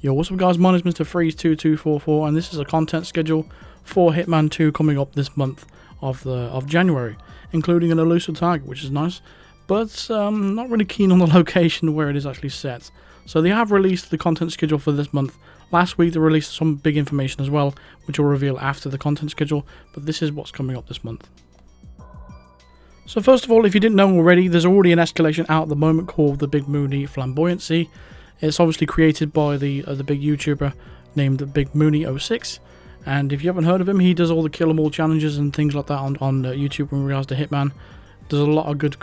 Yo, what's up guys, my name is Mr. Freeze2244 and this is a content schedule for Hitman 2 coming up this month of January, including an elusive target, which is nice, but not really keen on the location where it is actually set. So they have released the content schedule for this month. Last week they released some big information as well, which will reveal after the content schedule, but this is what's coming up this month. So first of all, if you didn't know already, there's already an escalation out at the moment called the Big Mooney Flamboyancy. It's obviously created by the big YouTuber named Big Mooney 06, and if you haven't heard of him, he does all the kill 'em all challenges and things like that on YouTube in regards to Hitman. There's a lot of good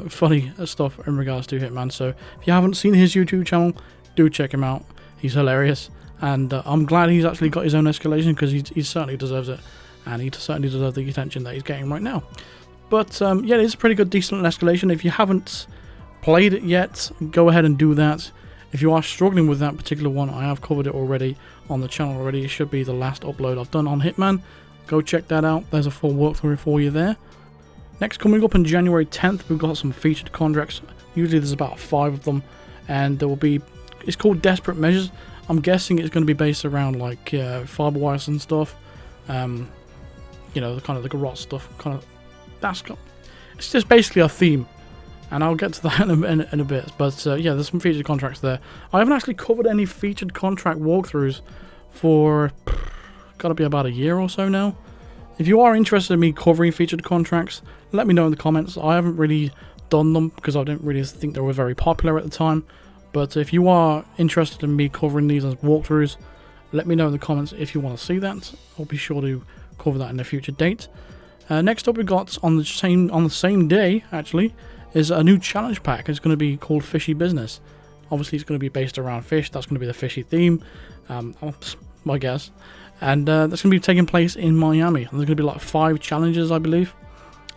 funny stuff in regards to Hitman, so if you haven't seen his YouTube channel, do check him out. He's hilarious, and I'm glad he's actually got his own escalation because he certainly deserves it, and he certainly deserves the attention that he's getting right now. But yeah, it's a pretty good, decent escalation. If you haven't played it yet, go ahead and do that. If you are struggling with that particular one, I have covered it already on the channel already. It should be the last upload I've done on Hitman. Go check that out. There's a full walkthrough for you there. Next, coming up on January 10th, we've got some featured contracts. Usually there's about 5 of them, and there will be, it's called Desperate Measures. I'm guessing it's going to be based around like fiber wires and stuff. You know, the kind of the garage stuff. It's just basically a theme. And I'll get to that in a bit, but yeah, there's some featured contracts there. I haven't actually covered any featured contract walkthroughs for gotta be about a year or so now. If you are interested in me covering featured contracts, let me know in the comments. I haven't really done them because I didn't really think they were very popular at the time. But if you are interested in me covering these as walkthroughs, let me know in the comments if you want to see that. I'll be sure to cover that in a future date. Next up, we got on the same day actually, is a new challenge pack. It's going to be called Fishy Business. Obviously it's going to be based around fish. That's going to be the fishy theme, my guess. And that's going to be taking place in Miami. And there's going to be like 5 challenges, I believe,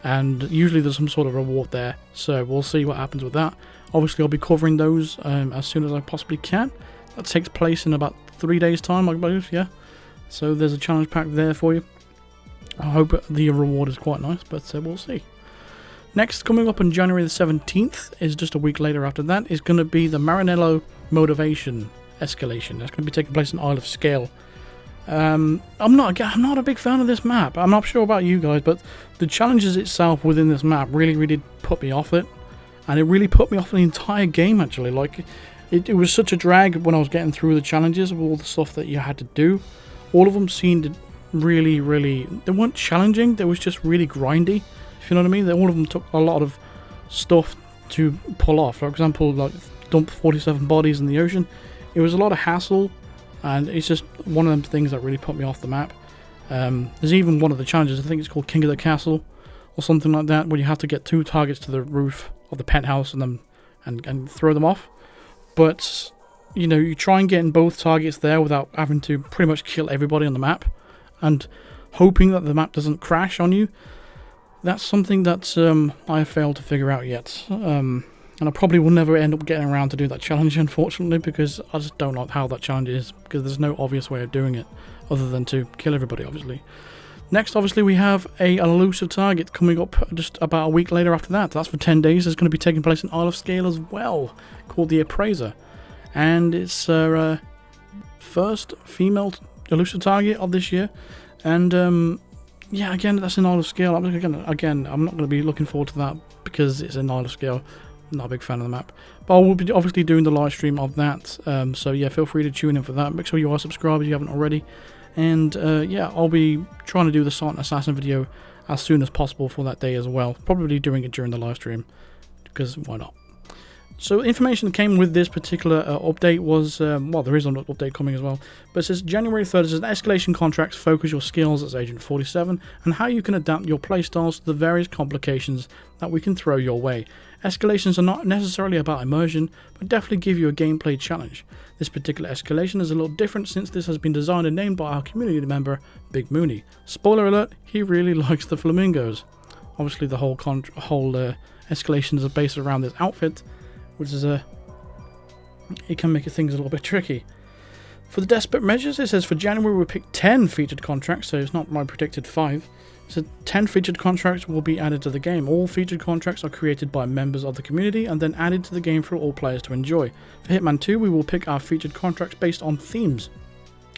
and usually there's some sort of reward there, so we'll see what happens with that. Obviously I'll be covering those as soon as I possibly can. That takes place in about 3 days time, I believe. Yeah, so there's a challenge pack there for you. I hope the reward is quite nice, but we'll see. Next, coming up on January the 17th, is just a week later after that, is going to be the Maranello Motivation escalation. That's going to be taking place in Isle of Scale. I'm not a big fan of this map. I'm not sure about you guys, but the challenges itself within this map really put me off it, and it really put me off the entire game actually. Like, it was such a drag when I was getting through the challenges with all the stuff that you had to do. All of them seemed really, they weren't challenging. They was just really grindy. If you know what I mean, all of them took a lot of stuff to pull off. For example, like dump 47 bodies in the ocean. It was a lot of hassle, and it's just one of them things that really put me off the map. There's even one of the challenges, I think it's called King of the Castle or something like that, where you have to get 2 targets to the roof of the penthouse and throw them off. But you know, you try and get in both targets there without having to pretty much kill everybody on the map, and hoping that the map doesn't crash on you. That's something that I have failed to figure out yet, and I probably will never end up getting around to do that challenge, unfortunately, because I just don't know how that challenge is, because there's no obvious way of doing it other than to kill everybody, obviously. Next, obviously, we have an elusive target coming up just about a week later after that. That's for 10 days. It's going to be taking place in Isle of Scale as well, called the Appraiser, and it's first female elusive target of this year, and yeah, again, that's in Isle of Scale. Again, I'm not going to be looking forward to that because it's in Isle of Scale. I'm not a big fan of the map. But I will be obviously doing the live stream of that. So yeah, feel free to tune in for that. Make sure you are subscribed if you haven't already. And yeah, I'll be trying to do the Silent Assassin video as soon as possible for that day as well. Probably doing it during the live stream, because why not? So information that came with this particular update was, well, there is an update coming as well, but it says January 3rd, it says escalation contracts focus your skills as Agent 47 and how you can adapt your playstyles to the various complications that we can throw your way. Escalations are not necessarily about immersion, but definitely give you a gameplay challenge. This particular escalation is a little different since this has been designed and named by our community member, Big Mooney. Spoiler alert, he really likes the flamingos. Obviously the whole escalations are based around this outfit, which is it can make things a little bit tricky. For the desperate measures, it says for January we picked 10 featured contracts, so it's not my predicted 5. So 10 featured contracts will be added to the game. All featured contracts are created by members of the community and then added to the game for all players to enjoy. For Hitman 2, we will pick our featured contracts based on themes.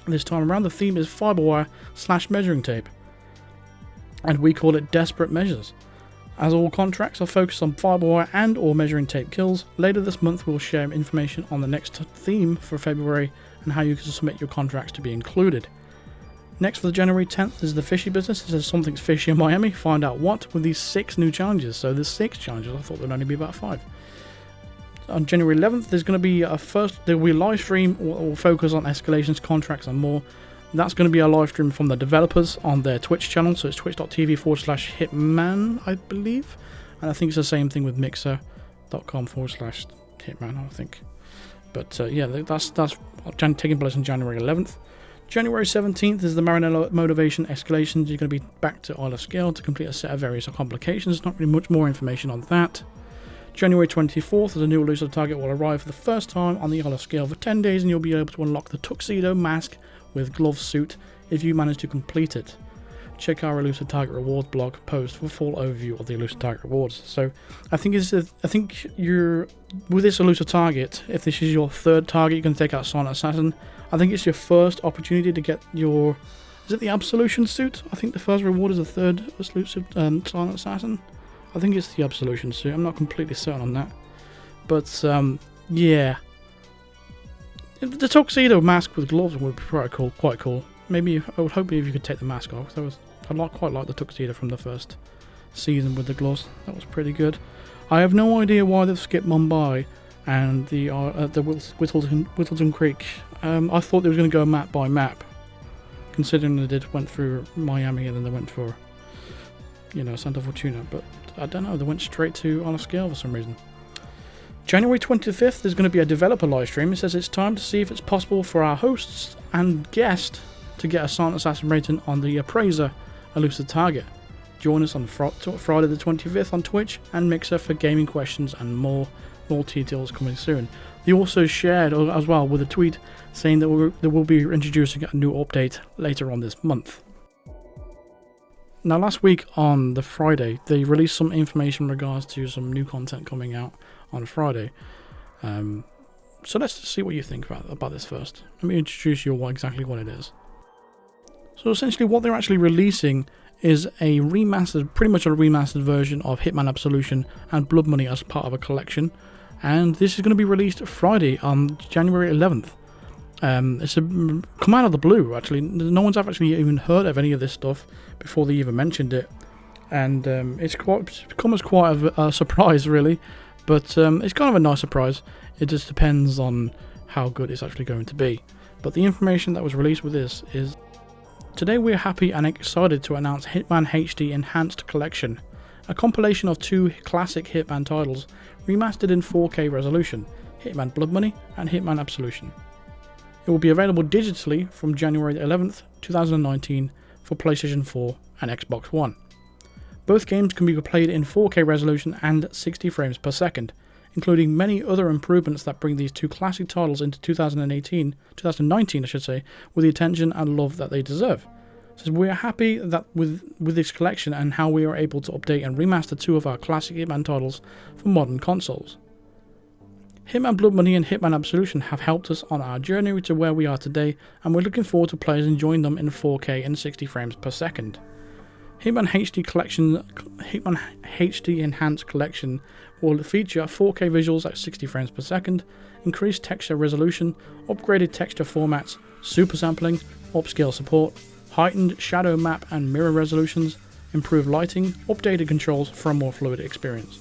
This time around, the theme is fiberwire / measuring tape, and we call it Desperate Measures. As all contracts are focused on fiberwire and or measuring tape kills, later this month we'll share information on the next theme for February and how you can submit your contracts to be included. Next, for the January 10th is the fishy business. It says something's fishy in Miami. Find out what with these 6 new challenges. So there's 6 challenges. I thought there'd only be about 5. On January 11th, there's going to be there will be a live stream will focus on escalations, contracts, and more. That's going to be a live stream from the developers on their Twitch channel. So it's twitch.tv/Hitman, I believe. And I think it's the same thing with mixer.com/Hitman, I think. But yeah, that's taking place on January 11th. January 17th is the Maranello Motivation escalations. You're going to be back to Isle of Scale to complete a set of various complications. Not really much more information on that. January 24th is a new elusive target will arrive for the first time on the Isle of Scale for 10 days, and you'll be able to unlock the tuxedo mask with glove suit if you manage to complete it. Check our elusive target rewards blog post for a full overview of the elusive target rewards. So I think you're with this elusive target, if this is your 3rd target, you can take out Silent Assassin. I think it's your first opportunity to get your, is it the Absolution suit? I think the first reward is the 3rd elusive Silent Assassin. I think it's the Absolution suit. I'm not completely certain on that, but yeah, the tuxedo mask with gloves would be quite cool. Maybe I would hope if you could take the mask off. I quite like the tuxedo from the first season with the gloves. That was pretty good. I have no idea why they've skipped Mumbai and the Whittleton Creek. I thought they were going to go map by map, considering they went through Miami and then they went for, Santa Fortuna. But I don't know, they went straight to On a Scale for some reason. January 25th, there's going to be a developer live stream. It says it's time to see if it's possible for our hosts and guest to get a Silent Assassin rating on the Appraiser elusive target. Join us on Friday the 25th on Twitch and Mixer for gaming questions and more details coming soon. They also shared as well with a tweet saying that they will be introducing a new update later on this month. Now, last week on the Friday, they released some information in regards to some new content coming out on Friday. So let's see what you think about this first. Let me introduce you exactly what it is. So essentially what they're actually releasing is pretty much a remastered version of Hitman Absolution and Blood Money as part of a collection. And this is going to be released Friday on January 11th. It's come out of the blue, actually. No one's actually even heard of any of this stuff before they even mentioned it. And it's come as quite a surprise, really. But it's kind of a nice surprise. It just depends on how good it's actually going to be. But the information that was released with this is... Today we're happy and excited to announce Hitman HD Enhanced Collection, a compilation of 2 classic Hitman titles remastered in 4K resolution, Hitman Blood Money and Hitman Absolution. It will be available digitally from January 11th, 2019 for PlayStation 4 and Xbox One. Both games can be played in 4K resolution and 60 frames per second, including many other improvements that bring these 2 classic titles into 2019 with the attention and love that they deserve. So we are happy that with this collection and how we are able to update and remaster 2 of our classic Hitman titles for modern consoles. Hitman Blood Money and Hitman Absolution have helped us on our journey to where we are today, and we're looking forward to players enjoying them in 4K and 60 frames per second. Hitman HD Enhanced Collection will feature 4K visuals at 60 frames per second, increased texture resolution, upgraded texture formats, super sampling, upscale support, heightened shadow map and mirror resolutions, improved lighting, updated controls for a more fluid experience.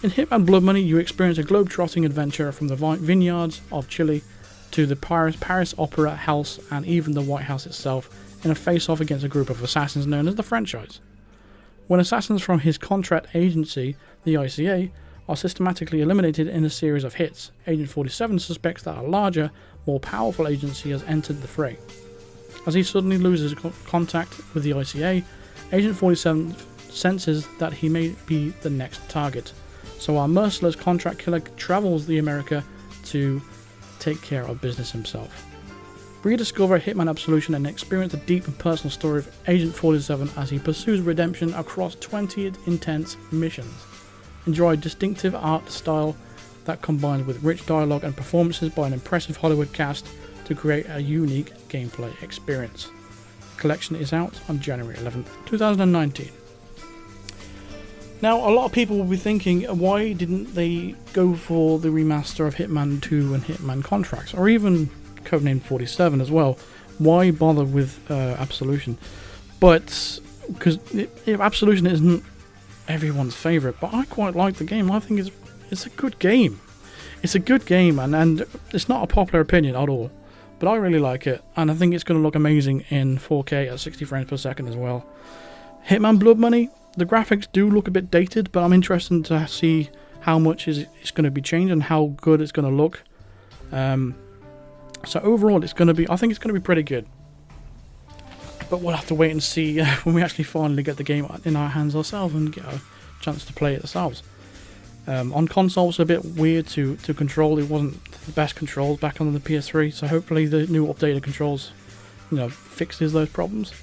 In Hitman Blood Money, you experience a globe-trotting adventure from the vineyards of Chile to the Paris Opera House and even the White House itself in a face-off against a group of assassins known as the Franchise. When assassins from his contract agency, the ICA, are systematically eliminated in a series of hits, Agent 47 suspects that a larger, more powerful agency has entered the fray. As he suddenly loses contact with the ICA, Agent 47 senses that he may be the next target. So our merciless contract killer travels to America to take care of business himself. Rediscover Hitman Absolution and experience the deep and personal story of Agent 47 as he pursues redemption across 20 intense missions. Enjoy a distinctive art style that combines with rich dialogue and performances by an impressive Hollywood cast to create a unique gameplay experience. The collection is out on January 11th, 2019. Now, a lot of people will be thinking, why didn't they go for the remaster of Hitman 2 and Hitman Contracts, or even Codename 47 as well? Why bother with Absolution? But because Absolution isn't everyone's favourite, but I quite like the game. I think it's a good game. It's a good game, and it's not a popular opinion at all, but I really like it, and I think it's going to look amazing in 4K at 60 frames per second as well. Hitman Blood Money, the graphics do look a bit dated, but I'm interested to see how much it's going to be changed and how good it's going to look. So overall, I think it's going to be pretty good. But we'll have to wait and see when we actually finally get the game in our hands ourselves and get a chance to play it ourselves. On console, it's a bit weird to control. It wasn't the best controls back on the PS3, so hopefully the new updated controls, fixes those problems.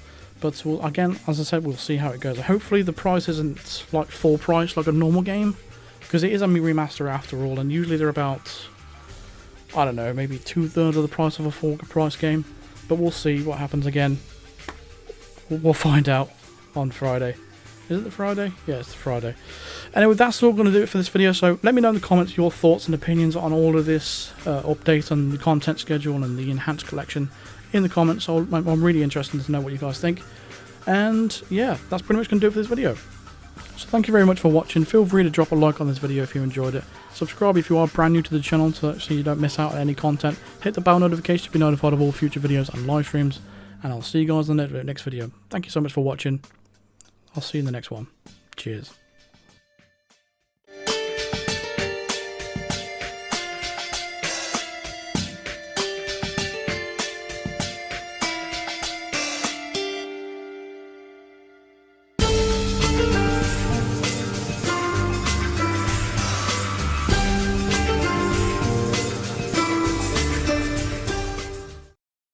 But again, as I said, we'll see how it goes. Hopefully the price isn't like full price like a normal game, because it is a remaster after all, and usually they're about, I don't know, maybe 2/3 of the price of a full price game. But we'll see what happens again. We'll find out on Friday. Is it the Friday? Yeah, it's the Friday. Anyway, that's all going to do it for this video. So let me know in the comments your thoughts and opinions on all of this update on the content schedule and the enhanced collection in the comments. I'm really interested to know what you guys think. And yeah, that's pretty much going to do it for this video. So thank you very much for watching. Feel free to drop a like on this video if you enjoyed it. Subscribe if you are brand new to the channel so you don't miss out on any content. Hit the bell notification to be notified of all future videos and live streams. And I'll see you guys in the next video. Thank you so much for watching. I'll see you in the next one. Cheers.